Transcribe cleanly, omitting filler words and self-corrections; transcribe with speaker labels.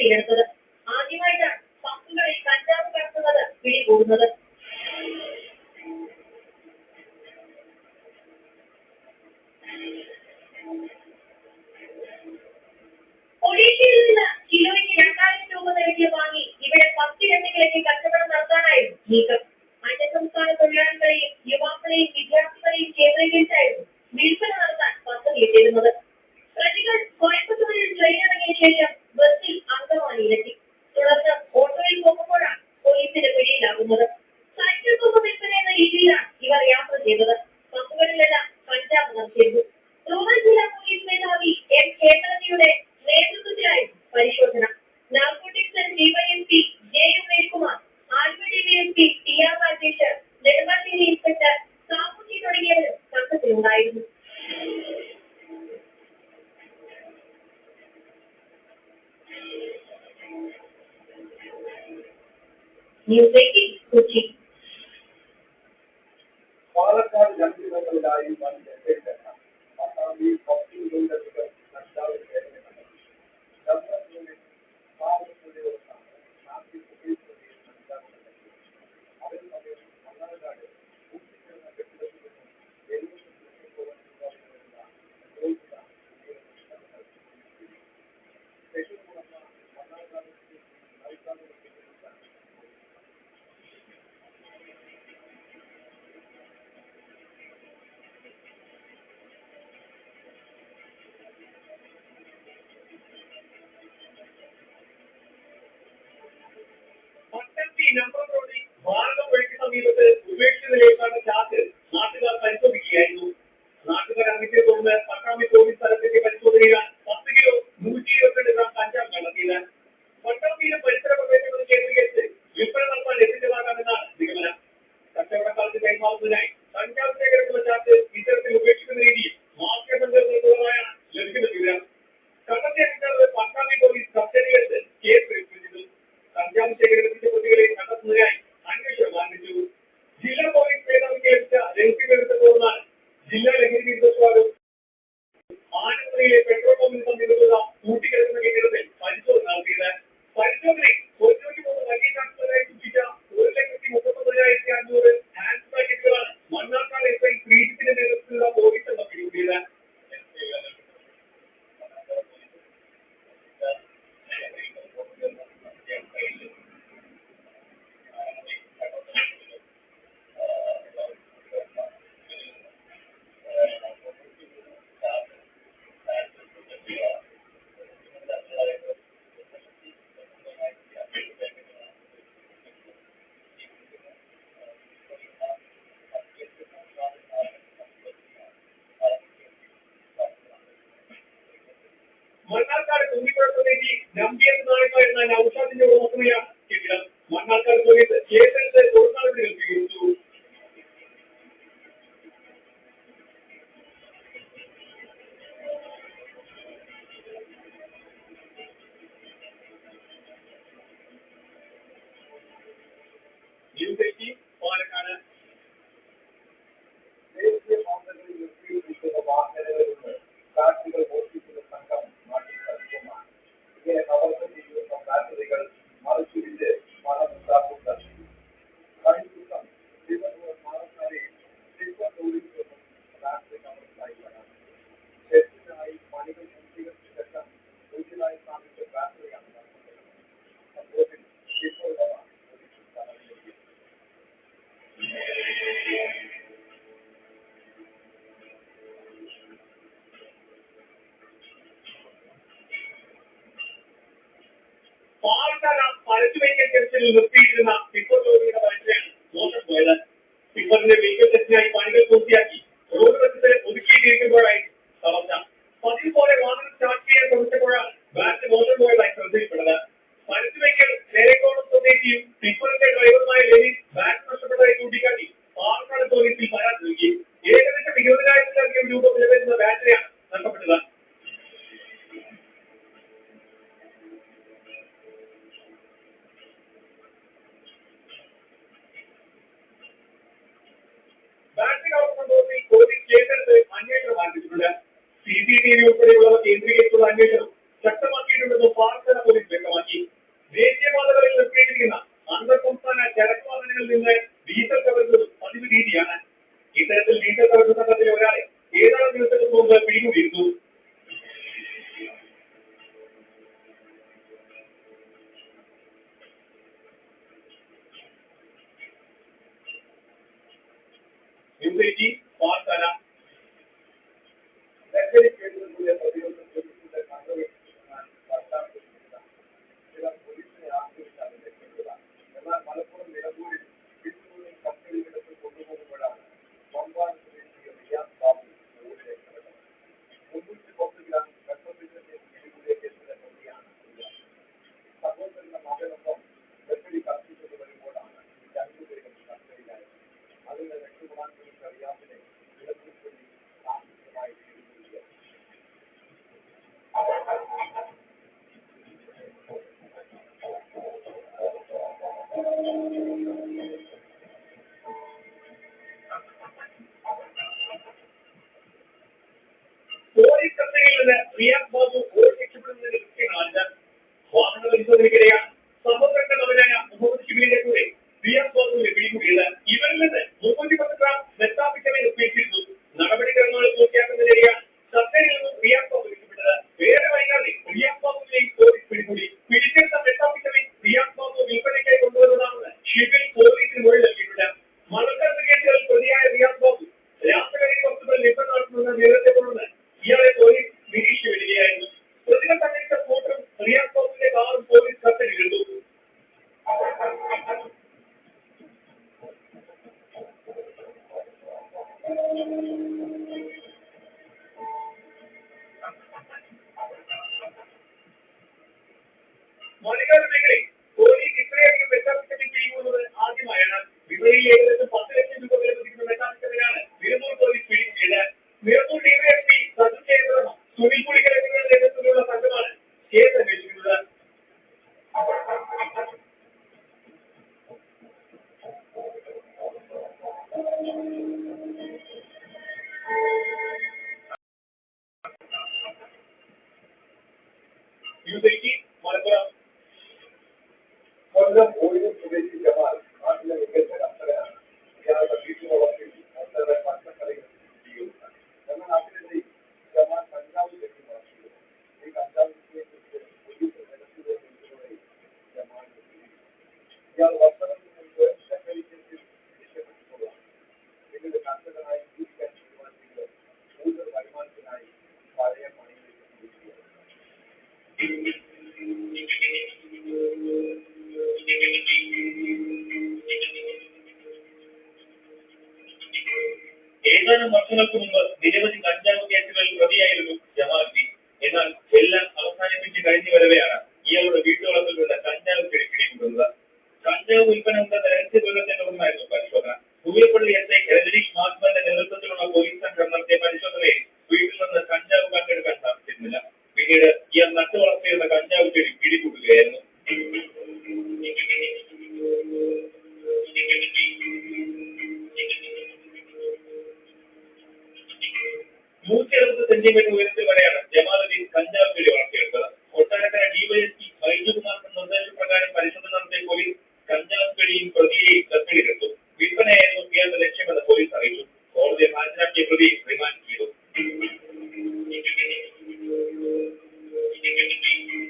Speaker 1: നടപടിയെടുത്തത്. ആദ്യമായിട്ടാണ് പമ്പുകളിൽ കഞ്ചാവ് കടത്തുന്നത് പിടികൂടുന്നത്. ഒഡീഷയിൽ നിന്ന് കിലോയ്ക്ക് 2000 രൂപ നിരക്കിൽ വാങ്ങി ഇവിടെ 10 ഇടങ്ങളിലേക്ക് കച്ചവടം നടത്താനായിരുന്നു നീക്കം. അന്യസംസ്ഥാന തൊഴിലാളികളെയും യുവാക്കളെയും വിദ്യാർത്ഥികളെയും കേന്ദ്രീകരിച്ചായിരുന്നു വിൽപ്പന നടത്താൻ പദ്ധതിയിട്ടിരുന്നത്. പ്രതികൾ കോയമ്പത്തൂരിൽ ട്രെയിനിറങ്ങിയ ശേഷം ബസ്സിൽ അങ്കമാലിയിലെത്തി. തുടർന്ന് ഓട്ടോയിൽ പോകുമ്പോഴാണ് പോലീസിന്റെ പിടിയിലാകുന്നത്. സൈക്കിൾ പമ്പ് വിൽപ്പന എന്ന രീതിയിലാണ് ഇവർ യാത്ര ചെയ്തത്. പമ്പുകളിലെല്ലാം കഞ്ചാവ് നിറച്ചിരുന്നു. റൂറൽ ജില്ലാ പോലീസ് മേധാവി എം കേരളത്തിയുടെ നേതൃത്വത്തിലായിരുന്നു പരിശോധന. Narcotics and DYSP J Umeshkumar, Alappuzha DYSP T R Rajesh, Nedumbassery inspector സാമൂഹ്യ തുടങ്ങിയവരും സംഘത്തിലുണ്ടായിരുന്നു. ന്യൂസ് 18 കൊച്ചി.
Speaker 2: പാലക്കാട് ജനജീവിതങ്ങളിലായി വൻ ജനസേവനം പട്ടാമ്പി പത്തിലൂടെ കഞ്ചാവ് നമ്പർ റോഡിൽ ഭാരതം വഴിക്ക് സമീപത്ത് ഉപേക്ഷിച്ച നിലയിലാണ് ചാക്ക് നാട്ടുകാർ പരിശോധിക്കുകയായിരുന്നു. നാട്ടുകാർ അറിയിച്ചത് തുടർന്ന് പട്ടാമ്പി പോലീസ് സ്ഥലത്തേക്ക് പരിശോധനയിലാണ് 10 കിലോ 122 ഗ്രാം കഞ്ചാവ് കണ്ടെത്തിയത്. പട്ടാമ്പിയിലെ പരിസര പ്രദേശങ്ങൾ കേന്ദ്രീകരിച്ച് വിൽപ്പന നടത്താൻ എത്തിച്ചതാകാമെന്നാണ് നിഗമനം. കച്ചവടക്കാർക്ക് കൈമാറുന്നതിനായി കഞ്ചാവ് ശേഖരമുള്ള ചാക്ക് ഇത്തരത്തിൽ ഉപേക്ഷിക്കുന്ന രീതിയിൽ മാഫിയ സംഘടനകളായാണ് ലഭിക്കുന്ന വിവരം. കണ്ടെത്തിയ കഞ്ചാവ് പട്ടാമ്പി പോലീസ് കസ്റ്റഡിയിലെടുത്ത് കേസ് രജിസ്റ്റർ ചെയ്തു. കഞ്ചാവ് ശേഖരിച്ച പ്രതികളെ കണ്ടെത്തുന്നതിനായി അന്വേഷണം ആരംഭിച്ചു. ജില്ലാ പോലീസ് മേധാവിക്ക് ലഭിച്ച രഹസ്യവിവരത്തെ തുടർന്നാണ് ജില്ലാ ലഹരി വിരുദ്ധ വിഭാഗം ആനന്ദയിലെ പെട്രോൾ പമ്പിന് സമീപത്തുള്ള കൂട്ടിക്കിടക്കുന്ന കെട്ടിടത്തിൽ പരിശോധന നടത്തിയത്. പരിശോധനയിൽ 103 വലിയ ചാക്കുകളായി സൂക്ഷിച്ച 1,39,500 ഹാൻഡ് പാക്കറ്റുകളാണ് മണ്ണാർക്കാട് എസ് ഐ ശ്രീജിത്തിന്റെ നേതൃത്വത്തിലുള്ള പോലീസ് സംഘം പിടികൂടിയത്. മണ്ണാർക്കാട് കുന്നിപ്പുഴ സ്വദേശി നമ്പിയത്ത് നായകമായിരുന്ന നൌഷാദിന്റെ ഉടമസ്ഥതയാണ് കെട്ടിടം. മണ്ണാർക്കാട് പോലീസ് കേസെടുത്ത് കൊടുക്കാതെ സ്വീകരിച്ചു. ന്യൂസ് 18 പാലക്കാട്. ദേശീയ പാതകളിൽ നിർത്തിയിരിക്കുന്ന വാഹനങ്ങളിലൂടെ കാറ്റുകൾ ഓടിക്കുന്ന സംഘം നാട്ടിൽ സജീവമാണ്. ഇങ്ങനെ കവർച്ച ചെയ്യുന്ന ബാറ്ററികൾ മറിച്ചുവിറ്റ് പണം ഉണ്ടാക്കുന്ന കഴിഞ്ഞ ദിവസം തിരുവനന്തപുരം പാലക്കാടെയും ടിപ്പർ ലോറിയിൽ നിന്നും ബാറ്ററി കവർച്ചായി വരാം. ടെസ്റ്റിനായി പണികൾ പൂർത്തീകരിച്ച ശേഷം കൂടുതലായി സ്ഥാപിച്ച ബാറ്ററിയാണ് നഷ്ടപ്പെട്ടത്. സംഭവത്തിൽ ടിപ്പർ ഉടമ പോലീസിൽ പരാതി നൽകി. പാലക്കാട് പരച്ചുവയ്ക്കൽ ജംഗ്ഷനിൽ നിർത്തിയിരുന്ന ടിപ്പർ ലോറിയുടെ ബാറ്ററിയാണ് മോഷണം പോയത്. ടിപ്പറിന്റെ വെഹിക്കിൾ ടെസ്റ്റിനായി പണികൾ പൂർത്തിയാക്കി റോഡ് വശത്ത് ഒതുക്കിയിരിക്കുമ്പോഴായിരുന്നു കവർച്ച. പതിവ് പോലെ വാഹനം സ്റ്റാർട്ട് ചെയ്യാൻ ശ്രമിച്ചപ്പോഴാണ് ബാറ്ററി മോഷണം പോയതായി ശ്രദ്ധയിൽപ്പെട്ടത്. പരച്ചുവയ്ക്കൽ നേരേക്കോണം സ്വദേശിയും ടിപ്പറിന്റെ ഡ്രൈവറുമായ ലെനിൻ ബാറ്ററി നഷ്ടപ്പെട്ടതായി ചൂണ്ടിക്കാട്ടി പാലക്കാട് പോലീസിൽ പരാതി നൽകി. ഏകദേശം 20,000-ലധികം രൂപ വില വരുന്ന ബാറ്ററിയാണ് നഷ്ടപ്പെട്ടത്. ബാറ്ററി കവർച്ച സംഭവത്തിൽ പോലീസ് കേസെടുത്ത് അന്വേഷണം ആരംഭിച്ചിട്ടുണ്ട്. CCTV ഉൾപ്പെടെയുള്ളവ കേന്ദ്രീകരിച്ചുള്ള അന്വേഷണം ശക്തമാക്കിയിട്ടുണ്ടെന്ന് പാലക്കാട് പോലീസ് വ്യക്തമാക്കി. ന്യൂസ് 18 വാർത്താല. പോലീസ് കസ്റ്റഡിയിൽ നിന്ന് റിയാസ് ബാബു ഓടി രക്ഷപ്പെടുന്നതിന്റെ ദൃശ്യങ്ങളാണ്. വാഹന പരിശോധനയ്ക്കിടെയാണ് സംഭവഘട്ടനവരായ മുഹമ്മദ് ഷിബിലിന്റെ കൂടെ റിയാസ് ബാബുവിനെ പിടികൂടിയത്. ഇവരിൽ നിന്ന് 310 ഗ്രാം മെത്താംഫെറ്റമിൻ പിടിച്ചിരുന്നു. നടപടിക്രമങ്ങൾ പൂർത്തിയാക്കുന്നതിനിടെയാണ് കസ്റ്റഡിയിൽ നിന്നും റിയാസ് ബാബു രക്ഷപ്പെട്ടത്. വേറെ വൈകാതെ റിയാസ് ബാബുവിനെയും പോലീസ് പിടികൂടി. പിടിച്ചെടുത്ത മെത്താംഫെറ്റമിൻ റിയാസ് ബാബു വിൽപ്പനയ്ക്കായി കൊണ്ടുവന്നതാണെന്ന് ഷിബിൽ പോലീസിന് മൊഴി നൽകിയിട്ടുണ്ട്. മണക്കടത്ത് കേസുകളിൽ പ്രതിയായ റിയാസ് ബാബു രാസലഹരി വസ്തുക്കൾ വിൽപ്പന നടത്തുന്ന വിവരത്തെ തുടർന്ന് ഇയാളെ പോലീസ് നിരീക്ഷിച്ചു വരികയായിരുന്നു. പ്രതികൾ സഞ്ചരിച്ച സ്കൂട്ടറും റിയാസ് ബാബുവിന്റെ കാറും പോലീസ് കസ്റ്റഡിയിലെടുത്തു. മലയാള മേഖലയിൽ പോലീസ് ഇത്രയധികം മെത്താംഫെറ്റമിൻ പിടികൂടുന്നത് ആദ്യമായാണ്. വിപണിയിൽ ഏകദേശം 10 ലക്ഷം രൂപ വില മതിക്കുന്ന മെത്താംഫെറ്റമിനാണ് നിലമ്പൂർ പോലീസ് പിടികൂടിയത്. നിലമ്പൂർ ഡിവൈഎസ്പി സജു സുനിൽ പുളിക്കൽ എന്നിവരുടെ നേതൃത്വത്തിലുള്ള സംഘമാണ് കേസ് അന്വേഷിക്കുന്നത്. ന്യൂസ് 18 മലപ്പുറം.
Speaker 3: കൊല്ലം ഓയൂർ സ്വദേശി ജമാൽ നാട്ടിലെ മികച്ച കർഷകനാണ്. ഇയാളുടെ വീട്ടുവളപ്പിൽ ഒട്ടേറെ പച്ചക്കറികൾ കൃഷി ചെയ്യുന്നുണ്ട്. എന്നാൽ അതിനിടയിൽ ജമാൽ കഞ്ചാവ് കെട്ടി വളർത്തിയിരുന്നു. ഈ കഞ്ചാവ് കൃഷിയെക്കുറിച്ച് പോലീസ് രഹസ്യതയോടെ ജമാലിന് പിടികൂടി. ഇയാൾ വർഷങ്ങൾക്ക് മുൻപ് ലഹരി കേസിൽ രക്ഷപ്പെട്ടിട്ടുള്ളതാണ്. പിന്നീട് കർഷകനായി ജീവിക്കാൻ തീരുമാനിച്ചത് കൂടുതൽ വരുമാനത്തിനായി പഴയ പണിയിലേക്ക് തിരിക്കുകയാണ്.
Speaker 2: ഏതാനും വർഷങ്ങൾക്ക് മുമ്പ് നിരവധി കഞ്ചാവ് കേസുകളിൽ പ്രതിയായിരുന്നു ജമാൽ. എന്നാൽ എല്ലാം അവസാനിപ്പിച്ച് കഴിഞ്ഞു വരവെയാണ് ഇയാളുടെ വീട്ടുവളപ്പിൽ നിന്ന് കഞ്ചാവ് ചെടി പിടികൂടുന്നത്. കഞ്ചാവ് വിൽപ്പന എന്ന രഹസ്യവിവരത്തെ തുടർന്നായിരുന്നു പരിശോധന. പൂയപ്പള്ളി എസ്ഐ രജനീഷ് മാധ്യമന്റെ നേതൃത്വത്തിലുള്ള പോലീസ് സംഘം നടത്തിയ പരിശോധനയിൽ വീട്ടിൽ നിന്ന് കഞ്ചാവ് കണ്ടെടുക്കാൻ സാധിച്ചിരുന്നില്ല. പിന്നീട് ഇയാൾ നട്ടു വളർത്തിയിരുന്ന കഞ്ചാവ് ചെടി പിടികൂടുകയായിരുന്നു.